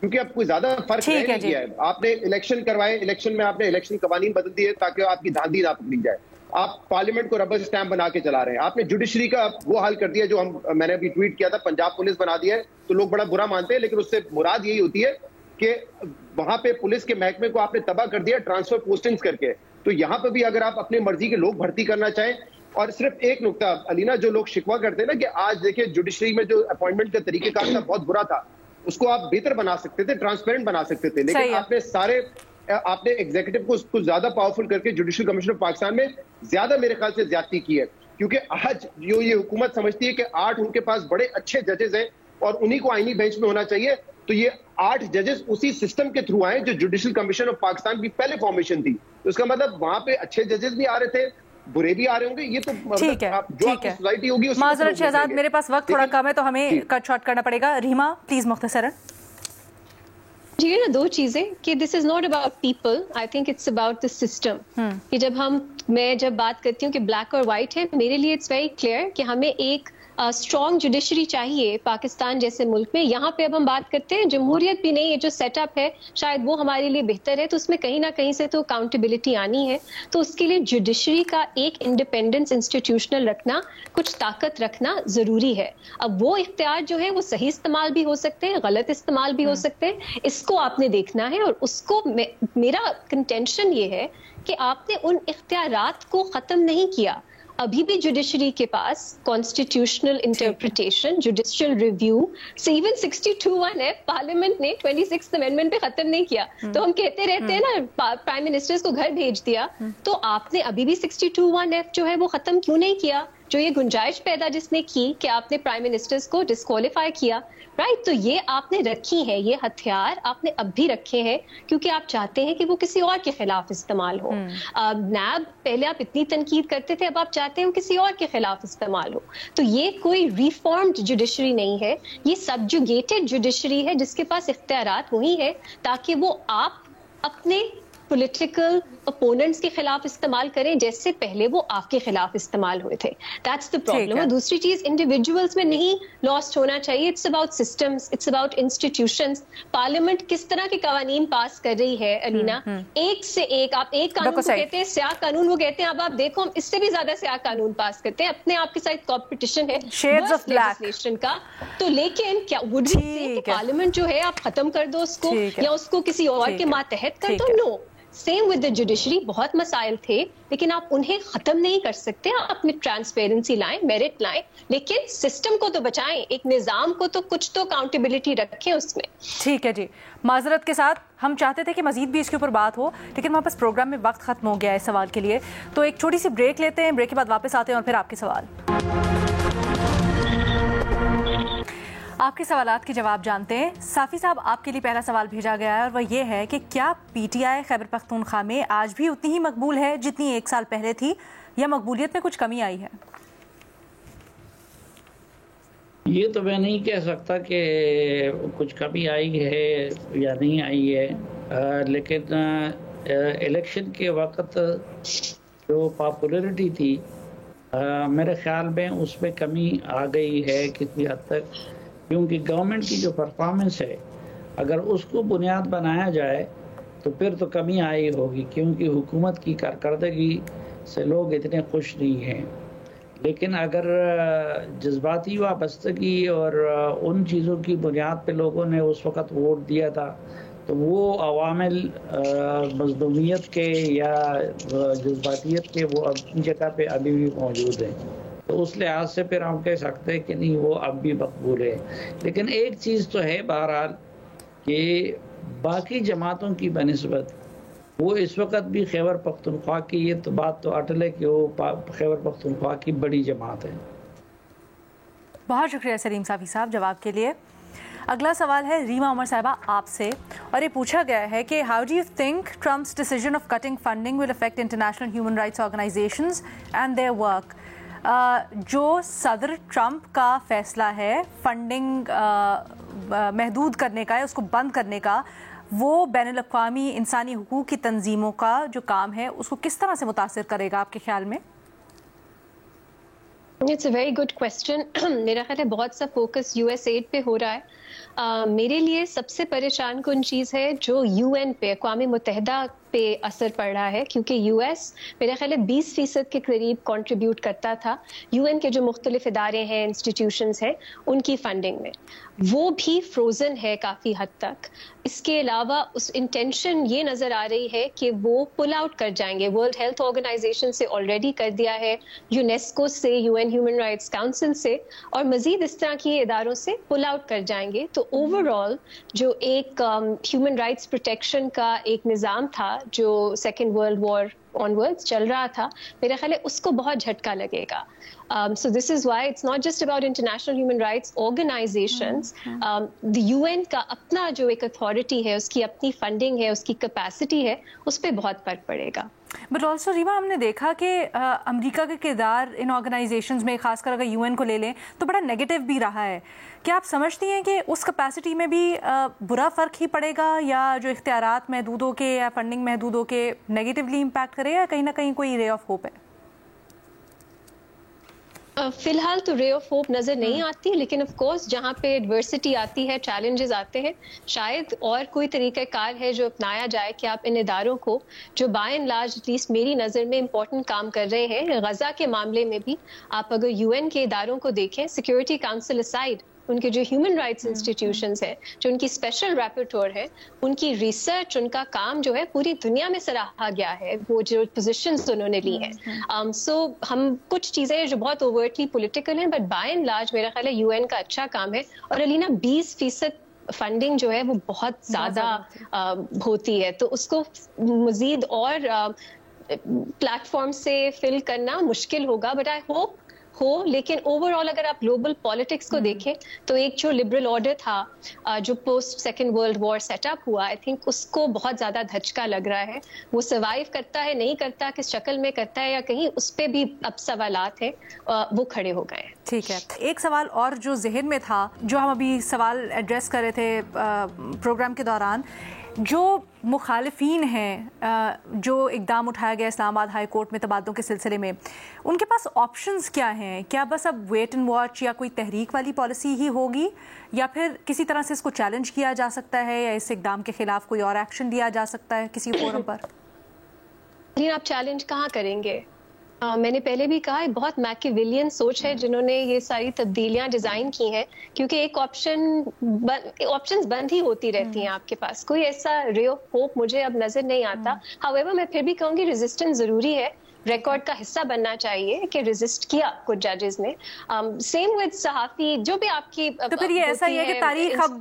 کیونکہ اب کوئی زیادہ فرق نہیں کیا ہے. آپ نے الیکشن کروائے, الیکشن میں آپ نے الیکشن قوانین بدل دیے تاکہ آپ کی دھاندلی نہ پکڑی جائے. آپ پارلیمنٹ کو ربر اسٹیمپ بنا کے چلا رہے ہیں. آپ نے جوڈیشری کا وہ حال کر دیا جو میں نے ابھی ٹویٹ کیا تھا, پنجاب پولیس بنا دیا ہے. تو لوگ بڑا برا مانتے ہیں, لیکن اس سے مراد یہی ہوتی ہے کہ وہاں پہ پولیس کے محکمے کو آپ نے تباہ کر دیا ٹرانسفر پوسٹنگز کر کے. تو یہاں پہ بھی اگر آپ اپنی مرضی کے لوگ بھرتی کرنا چاہیں, اور صرف ایک نقطہ علینا, جو لوگ شکوہ کرتے ہیں نا کہ آج دیکھیں جوڈیشری میں جو اپوائنٹمنٹ کا طریقہ کار تھا بہت برا تھا, اس کو آپ بہتر بنا سکتے تھے, ٹرانسپیرنٹ بنا سکتے تھے, لیکن آپ نے ایگزیکٹو کو اس کو زیادہ پاورفل کر کے جوڈیشل کمیشن آف پاکستان میں زیادہ میرے خیال سے زیادتی کی ہے. کیونکہ آج جو یہ حکومت سمجھتی ہے کہ 8 ان کے پاس بڑے اچھے ججز ہیں اور انہی کو آئینی بینچ میں ہونا چاہیے, تو یہ 8 ججز اسی سسٹم کے تھرو آئے جو جوڈیشل کمیشن آف پاکستان کی پہلے فارمیشن تھی. تو اس کا مطلب وہاں پہ اچھے ججز بھی آ رہے تھے, برے بھی آ رہے ہوں گے. یہ تو
ٹھیک ہے,
جو آپ کی سوسائٹی ہوگی.
معذرت شہزاد, میرے پاس وقت تھوڑا کم ہے تو ہمیں کٹ شارٹ کرنا پڑے گا. ریما پلیز مختصراً.
جی نا, 2 چیزیں کہ this is not about people, I think it's about the system. کہ میں جب بات کرتی ہوں کہ بلیک اور وائٹ ہے, میرے لیے اٹس ویری کلیئر کہ ہمیں ایک اسٹرانگ جوڈیشری چاہیے پاکستان جیسے ملک میں. یہاں پہ اب ہم بات کرتے ہیں جمہوریت بھی نہیں, یہ جو سیٹ اپ ہے شاید وہ ہمارے لیے بہتر ہے, تو اس میں کہیں نہ کہیں سے تو اکاؤنٹیبلٹی آنی ہے. تو اس کے لیے جوڈیشری کا ایک انڈیپینڈنس انسٹیٹیوشنل رکھنا, کچھ طاقت رکھنا ضروری ہے. اب وہ اختیار جو ہے وہ صحیح استعمال بھی ہو سکتے ہیں, غلط استعمال بھی ہو سکتے ہیں, اس کو آپ نے دیکھنا ہے. اور اس کو میرا کنٹینشن یہ ہے کہ آپ نے ان اختیارات کو ختم نہیں کیا. ابھی بھی جوڈیشری کے پاس constitutional interpretation, judicial review, even 62(1)F parliament نے 26th امینڈمنٹ پہ ختم نہیں کیا. تو ہم کہتے رہتے ہیں نا پرائم منسٹر کو گھر بھیج دیا, تو آپ نے ابھی بھی 62(1)F جو ہے وہ ختم کیوں نہیں کیا؟ جو یہ گنجائش پیدا جس نے کی کہ آپ نے پرائم منسٹرز کو ڈسکوالیفائی کیا, رائٹ. تو یہ آپ نے رکھی ہے, یہ ہتھیار آپ نے اب بھی رکھے ہیں کیونکہ آپ چاہتے ہیں کہ وہ کسی اور کے خلاف استعمال ہو. نیب پہلے آپ اتنی تنقید کرتے تھے, اب آپ چاہتے ہیں وہ کسی اور کے خلاف استعمال ہو. تو یہ کوئی ریفارمڈ جوڈیشری نہیں ہے, یہ سبجوگیٹڈ جوڈیشری ہے جس کے پاس اختیارات وہی ہے تاکہ وہ آپ اپنے پولیٹیکل اپوننٹس کے خلاف استعمال کریں جیسے پہلے وہ آپ کے خلاف استعمال ہوئے تھے. That's the problem. اور دوسری چیز انڈیویجولز میں نہیں لاسٹ ہونا چاہیے. It's about systems, it's about institutions. Parliament کس طرح کے قوانین پاس کر رہی ہے علینا, ایک سے ایک. آپ ایک قانون کو کہتے ہیں سیاہ قانون, وہ کہتے ہیں اب آپ دیکھو ہم اس سے بھی زیادہ سیاہ قانون پاس کرتے ہیں. اپنے آپ کے ساتھ کمپٹیشن ہے لیجسلیشن کا. تو لیکن کیا وڈ بی سے کہ پارلیمنٹ جو ہے آپ ختم کر دو اس کو, یا اس کو کسی اور کے ماتحت کر دو؟ نو. سیم ود دا جوڈیشری, بہت مسائل تھے لیکن آپ انہیں ختم نہیں کر سکتے. آپ میں ٹرانسپیرنسی لائیں, میرٹ لائیں, لیکن سسٹم کو تو بچائیں, ایک نظام کو تو کچھ تو اکاؤنٹیبلٹی رکھیں اس میں.
ٹھیک ہے جی. معذرت کے ساتھ ہم چاہتے تھے کہ مزید بھی اس کے اوپر بات ہو, لیکن وہاں پاس پروگرام میں وقت ختم ہو گیا ہے اس سوال کے لیے. تو ایک چھوٹی سی بریک لیتے ہیں, بریک کے بعد واپس آتے ہیں اور پھر آپ کے سوال, آپ کے سوالات کے جواب جانتے ہیں. صافی صاحب, آپ کے لیے پہلا سوال بھیجا گیا ہے اور وہ یہ ہے کہ کیا P T I Khyber Pakhtunkhwa میں آج بھی اتنی ہی مقبول ہے جتنی 1 سال پہلے تھی, یا مقبولیت میں کچھ کمی آئی ہے؟
یہ تو میں نہیں کہہ سکتا کہ کچھ کمی آئی ہے یا نہیں آئی ہے، لیکن الیکشن کے وقت جو پاپولرٹی تھی میرے خیال میں اس میں کمی آ گئی ہے کسی حد تک، کیونکہ گورنمنٹ کی جو پرفارمنس ہے اگر اس کو بنیاد بنایا جائے تو پھر تو کمی آئی ہوگی، کیونکہ حکومت کی کارکردگی سے لوگ اتنے خوش نہیں ہیں۔ لیکن اگر جذباتی وابستگی اور ان چیزوں کی بنیاد پہ لوگوں نے اس وقت ووٹ دیا تھا تو وہ عوامل مظلومیت کے یا جذباتیت کے وہ اپنی جگہ پہ ابھی بھی موجود ہیں، تو اس لحاظ سے پھر ہم کہہ سکتے ہیں کہ نہیں وہ اب بھی مقبول ہے۔ لیکن ایک چیز تو ہے بہرحال کہ باقی جماعتوں کی بنسبت وہ اس وقت بھی خیبر پختونخوا کی، یہ تو بات تو اٹل ہے کہ وہ خیبر پختونخوا کی بڑی جماعت ہے۔
بہت شکریہ سلیم صافی صاحب جواب کے لیے۔ اگلا سوال ہے ریما عمر صاحبہ آپ سے، اور یہ پوچھا گیا ہے کہ how do you think Trump's decision of cutting funding will affect international human rights organisations and their work? جو صدر ٹرمپ کا فیصلہ ہے فنڈنگ محدود کرنے کا، اس کو بند کرنے کا، وہ بین الاقوامی انسانی حقوق کی تنظیموں کا جو کام ہے اس کو کس طرح سے متاثر کرے گا آپ کے خیال میں؟
It's a very good question. میرا خیال ہے بہت سا فوکس یو ایس ایڈ پہ ہو رہا ہے۔ میرے لیے سب سے پریشان کن چیز ہے جو یو این پہ، اقوام متحدہ پہ اثر پڑ رہا ہے، کیونکہ یو ایس میرے خیال ہے 20% کے قریب کنٹریبیوٹ کرتا تھا یو این کے جو مختلف ادارے ہیں، انسٹیٹیوشنز ہیں، ان کی فنڈنگ میں، وہ بھی فروزن ہے کافی حد تک۔ اس کے علاوہ اس انٹینشن یہ نظر آ رہی ہے کہ وہ پل آؤٹ کر جائیں گے، ورلڈ ہیلتھ آرگنائزیشن سے آلریڈی کر دیا ہے، یونیسکو سے، U N Human Rights Council سے، اور مزید اس طرح کی اداروں سے پل آؤٹ کر جائیں گے۔ تو اوور آل جو ایک ہیومن رائٹس پروٹیکشن کا ایک نظام تھا جو سیکنڈ ورلڈ وار آنورڈز چل رہا تھا، میرا خیال ہے اس کو بہت جھٹکا لگے گا۔ So this is why it's not just about international human rights organizations. The UN کا اپنا جو ایک اتھارٹی ہے، اس کی اپنی فنڈنگ ہے، اس کی کیپیسٹی ہے، اس پہ بہت فرق پڑے گا۔
بٹ آلسو ریما، ہم نے دیکھا کہ امریکہ کا کردار ان آرگنائزیشنز میں، خاص کر اگر یو این کو لے لیں تو بڑا نیگیٹو بھی رہا ہے۔ کیا آپ سمجھتی ہیں کہ اس کیپیسٹی میں بھی برا فرق ہی پڑے گا، یا جو اختیارات محدود ہو کے یا فنڈنگ محدود ہو کے نیگیٹولی امپیکٹ کرے، یا کہیں نہ کہیں کوئی رے آف ہوپ ہے؟
فی الحال تو رے آف ہوپ نظر نہیں آتی، لیکن آف کورس جہاں پہ ایڈورسٹی آتی ہے، چیلنجز آتے ہیں، شاید اور کوئی طریقہ کار ہے جو اپنایا جائے کہ آپ ان اداروں کو جو by and large at least میری نظر میں امپورٹنٹ کام کر رہے ہیں، غزہ کے معاملے میں بھی آپ اگر یو این کے اداروں کو دیکھیں، سیکورٹی کاؤنسل اسائڈ، ان کے جو ہیومن رائٹس انسٹیٹیوشنز ہیں، جو ان کی اسپیشل ریپورٹور ہے، ان کی ریسرچ، ان کا کام جو ہے پوری دنیا میں سراہا گیا ہے، وہ جو پوزیشنز انہوں نے لی ہیں۔ سو ہم کچھ چیزیں جو بہت اوورٹلی پولیٹیکل ہیں، بٹ بائی اینڈ لارج میرا خیال ہے یو این کا اچھا کام ہے۔ اور علینا 20% فنڈنگ جو ہے وہ بہت زیادہ ہوتی ہے، تو اس کو مزید اور پلیٹ فارم سے فل کرنا مشکل ہوگا، بٹ آئی ہوپ ہو۔ لیکن اوور آل اگر آپ گلوبل پالیٹکس کو دیکھیں تو ایک جو لبرل آرڈر تھا جو post second world war set up ہوا، آئی تھنک اس کو بہت زیادہ دھچکا لگ رہا ہے۔ وہ سروائیو کرتا ہے، نہیں کرتا، کس شکل میں کرتا ہے، یا کہیں اس پہ بھی اب سوالات ہیں، وہ کھڑے ہو گئے ہیں۔
ٹھیک ہے، ایک سوال اور جو ذہن میں تھا، جو ہم ابھی سوال ایڈریس کر رہے تھے پروگرام کے دوران، جو مخالفین ہیں، جو اقدام اٹھایا گیا اسلام آباد ہائی کورٹ میں تبادلوں کے سلسلے میں، ان کے پاس آپشنز کیا ہیں؟ کیا بس اب ویٹ اینڈ واچ یا کوئی تحریک والی پالیسی ہی ہوگی، یا پھر کسی طرح سے اس کو چیلنج کیا جا سکتا ہے، یا اس اقدام کے خلاف کوئی اور ایکشن لیا جا سکتا ہے کسی فورم پر؟
آپ چیلنج کہاں کریں گے؟ میں نے پہلے بھی کہا بہت میکیویلین سوچ ہے جنہوں نے یہ ساری تبدیلیاں ڈیزائن کی ہیں، کیونکہ ایک آپشنز بند ہی ہوتی رہتی ہیں آپ کے پاس، کوئی ایسا رے آف ہوپ مجھے اب نظر نہیں آتا۔ ہاؤیور میں پھر بھی کہوں گی ریزسٹنس ضروری ہے، ریکارڈ کا حصہ بننا چاہیے کہ ریزسٹ کیا کچھ ججز نے۔ سیم ود صحافی، جو بھی آپ کی،
تو پھر یہ ایسا ہی ہے کہ تاریخ اب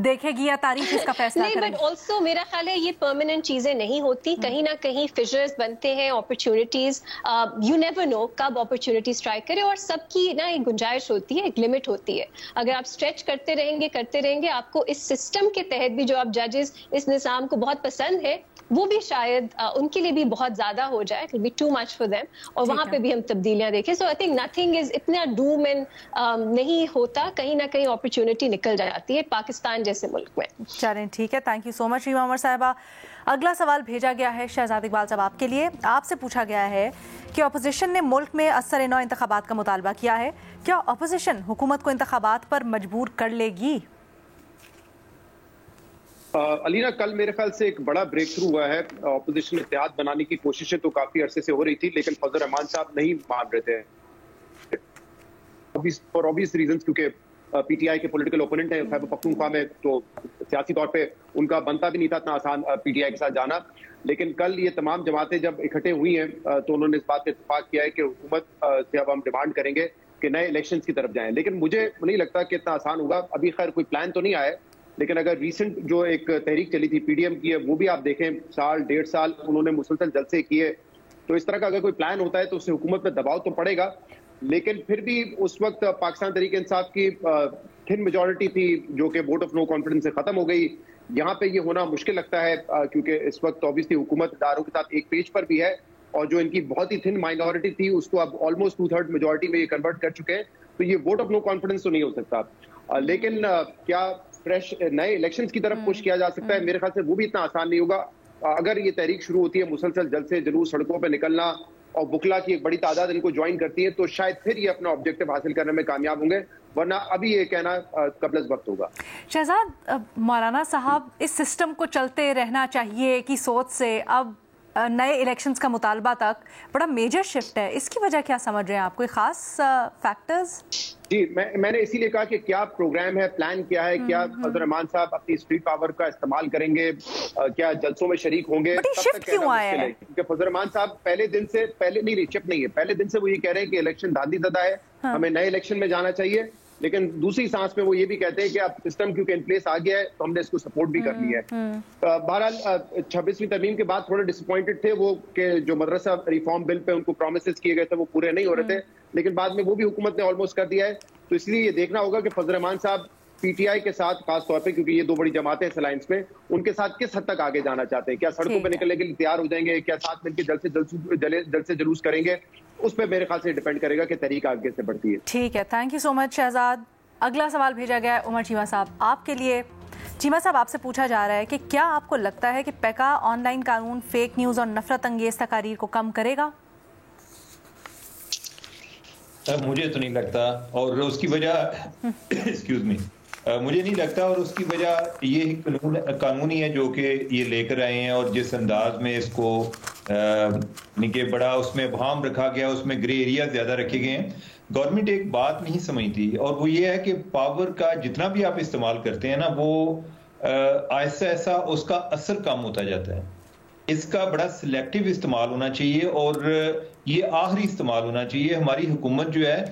دیکھے گی یا تاریخ اس کا فیصلہ کرے گی؟
نہیں، بٹ آلسو میرا خیال ہے یہ پرماننٹ چیزیں نہیں ہوتی، کہیں نہ کہیں فشرز بنتے ہیں، اپرچونٹیز، یو نیور نو کب اپرچونٹی اسٹرائک کرے، اور سب کی نا ایک گنجائش ہوتی ہے، ایک لمٹ ہوتی ہے۔ اگر آپ اسٹریچ کرتے رہیں گے آپ کو اس سسٹم کے تحت بھی، جو آپ ججز اس نظام کو بہت پسند ہے، وہ بھی شاید ان کے لیے بھی بہت زیادہ ہو جائے, it will be too much for them, اور وہاں پہ بھی ہم تبدیلیاں دیکھیں. سو آئی تھنک نتھنگ از اتنا ڈوم اینڈ نہیں ہوتا, کہیں نہ کہیں اپرچونٹی نکل جاتی ہے پاکستان جیسے ملک میں.
چلیں ٹھیک ہے, تھینک یو سو مچ ریما عمر صاحبہ. اگلا سوال بھیجا گیا ہے شہزاد اقبال صاحب آپ کے لیے. آپ سے پوچھا گیا ہے کہ اپوزیشن نے ملک میں اثر نو انتخابات کا مطالبہ کیا ہے, کیا اپوزیشن حکومت کو انتخابات پر مجبور کر لے گی؟
علینا, کل میرے خیال سے ایک بڑا بریک تھرو ہوا ہے. اپوزیشن اتحاد بنانے کی کوششیں تو کافی عرصے سے ہو رہی تھی, لیکن فضل الرحمان صاحب نہیں مان رہے تھے فار obvious reasons, کیونکہ پی ٹی آئی کے پولیٹیکل اوپوننٹ ہیں خیبر پختونخوا میں, تو سیاسی طور پہ ان کا بنتا بھی نہیں تھا اتنا آسان پی ٹی آئی کے ساتھ جانا. لیکن کل یہ تمام جماعتیں جب اکٹھے ہوئی ہیں تو انہوں نے اس بات پہ اتفاق کیا ہے کہ حکومت سے اب ہم ڈیمانڈ کریں گے کہ نئے الیکشنز کی طرف جائیں. لیکن مجھے نہیں لگتا کہ اتنا آسان ہوگا. ابھی خیر کوئی پلان تو نہیں آیا, لیکن اگر ریسنٹ جو ایک تحریک چلی تھی پی ڈی ایم کی ہے, وہ بھی آپ دیکھیں سال ڈیڑھ سال انہوں نے مسلسل جلسے کیے, تو اس طرح کا اگر کوئی پلان ہوتا ہے تو اس سے حکومت پہ دباؤ تو پڑے گا. لیکن پھر بھی اس وقت پاکستان تحریک انصاف کی تھن میجورٹی تھی جو کہ ووٹ آف نو کانفیڈنس سے ختم ہو گئی. یہاں پہ یہ ہونا مشکل لگتا ہے کیونکہ اس وقت اوبیسلی حکومت اداروں کے ساتھ ایک پیج پر بھی ہے, اور جو ان کی بہت ہی تھن مائنورٹی تھی اس کو اب آلموسٹ 2/3 میجورٹی میں یہ کنورٹ کر چکے ہیں. تو یہ ووٹ آف نو کانفیڈنس تو نہیں ہو سکتا. لیکن کیا فریش نئے الیکشنز کی طرف پش کیا جا سکتا ہے؟ میرے خیال سے وہ بھی اتنا آسان نہیں ہوگا. اگر یہ تحریک شروع ہوتی ہے, مسلسل جلسے جلوس سڑکوں پہ نکلنا, اور بکلا کی ایک بڑی تعداد ان کو جوائن کرتی ہے, تو شاید پھر یہ اپنا آبجیکٹو حاصل کرنے میں کامیاب ہوں گے, ورنہ ابھی یہ کہنا قبل از وقت ہوگا.
شہزاد, مولانا صاحب اس سسٹم کو چلتے رہنا چاہیے کی سوچ سے اب نئے الیکشنز کا مطالبہ تک بڑا میجر شفٹ ہے, اس کی وجہ کیا سمجھ رہے ہیں آپ, کوئی خاص فیکٹرز؟
جی, میں نے اسی لیے کہا کہ کیا پروگرام ہے, پلان کیا ہے, کیا فضل الرحمان صاحب اپنی اسٹریٹ پاور کا استعمال کریں گے, کیا جلسوں میں شریک ہوں گے؟
شفٹ کیوں آیا ہے؟
کیونکہ فضل الرحمان صاحب پہلے دن سے شفٹ نہیں ہے, پہلے دن سے وہ یہ کہہ رہے ہیں کہ الیکشن دھاندلی زدہ ہے, ہمیں نئے الیکشن میں جانا چاہیے. لیکن دوسری سانس میں وہ یہ بھی کہتے ہیں کہ اب سسٹم کیونکہ ان پلیس آ گیا ہے تو ہم نے اس کو سپورٹ بھی کر لیا ہے. بہرحال 26ویں ترمیم کے بعد تھوڑے ڈس اپوائنٹڈ تھے وہ کہ جو مدرسہ ریفارم بل پہ ان کو پرومسز کیے گئے تھے وہ پورے نہیں ہو رہے تھے, لیکن بعد میں وہ بھی حکومت نے آلموسٹ کر دیا ہے. تو اس لیے یہ دیکھنا ہوگا کہ فضل الرحمان صاحب پی ٹی آئی کے ساتھ خاص طور پہ, کیونکہ یہ دو بڑی جماعتیں اس الائنس میں, ان کے ساتھ کس حد تک آگے جانا چاہتے ہیں. کیا سڑکوں پہ نکلنے کے لیے تیار ہو جائیں گے, کیا ساتھ مل کے جلسے جلوس کریں گے, اس پہ میرے خیال سے ڈیپینڈ کرے گا کہ تحریک آگے سے بڑھتی ہے.
ٹھیک ہے, تھینک یو سو مچ شہزاد. اگلا سوال بھیجا گیا ہے عمر چیمہ صاحب آپ کے لیے. چیمہ صاحب, آپ سے پوچھا جا رہا ہے کہ کیا آپ کو لگتا ہے کہ پیکا آن لائن قانون فیک نیوز اور نفرت انگیز تقاریر کو کم کرے گا؟
مجھے تو نہیں لگتا, اور اس کی وجہ ایکسکیوز می مجھے نہیں لگتا, اور اس کی وجہ یہ قانونی ہے جو کہ یہ لے کر آئے ہیں, اور جس انداز میں اس کو کہ بڑا اس میں ابہام رکھا گیا, اس میں گرے ایریا زیادہ رکھے گئے ہیں. گورنمنٹ ایک بات نہیں سمجھتی, اور وہ یہ ہے کہ پاور کا جتنا بھی آپ استعمال کرتے ہیں نا, وہ آہستہ آہستہ اس کا اثر کم ہوتا جاتا ہے. اس کا بڑا سلیکٹیو استعمال ہونا چاہیے, اور یہ آخری استعمال ہونا چاہیے. ہماری حکومت جو ہے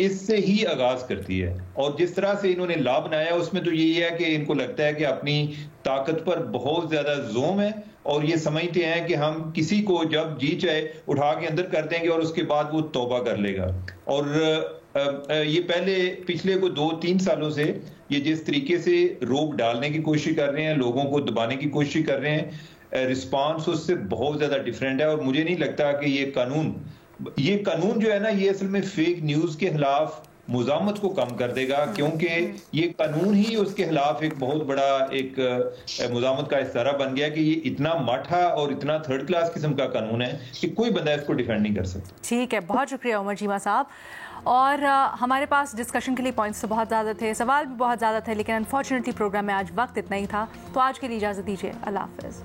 اس سے ہی آغاز کرتی ہے, اور جس طرح سے انہوں نے لا بنایا اس میں تو یہی ہے کہ ان کو لگتا ہے کہ اپنی طاقت پر بہت زیادہ زوم ہے, اور یہ سمجھتے ہیں کہ ہم کسی کو جب جی چاہے اٹھا کے اندر کر دیں گے اور اس کے بعد وہ توبہ کر لے گا. اور یہ پچھلے کو 2-3 سالوں سے یہ جس طریقے سے روک ڈالنے کی کوشش کر رہے ہیں, لوگوں کو دبانے کی کوشش کر رہے ہیں, رسپانس اس سے بہت زیادہ ڈیفرنٹ ہے. اور مجھے نہیں لگتا کہ یہ قانون جو ہے نا, یہ اصل میں فیک نیوز کے خلاف مزاحمت کو کم کر دے گا, کیونکہ یہ قانون ہی اس کے خلاف ایک بہت بڑا ایک مزاحمت کا اشارہ بن گیا کہ یہ اتنا ماٹھا اور اتنا تھرڈ کلاس قسم کا قانون ہے کہ کوئی بندہ اس کو ڈیفینڈ نہیں کر سکتا.
ٹھیک ہے, بہت شکریہ عمر چیمہ صاحب. اور ہمارے پاس ڈسکشن کے لیے پوائنٹس تو بہت زیادہ تھے, سوال بھی بہت زیادہ تھے, لیکن انفارچونیٹلی پروگرام میں آج وقت اتنا ہی تھا, تو آج کے لیے اجازت دیجیے. اللہ حافظ.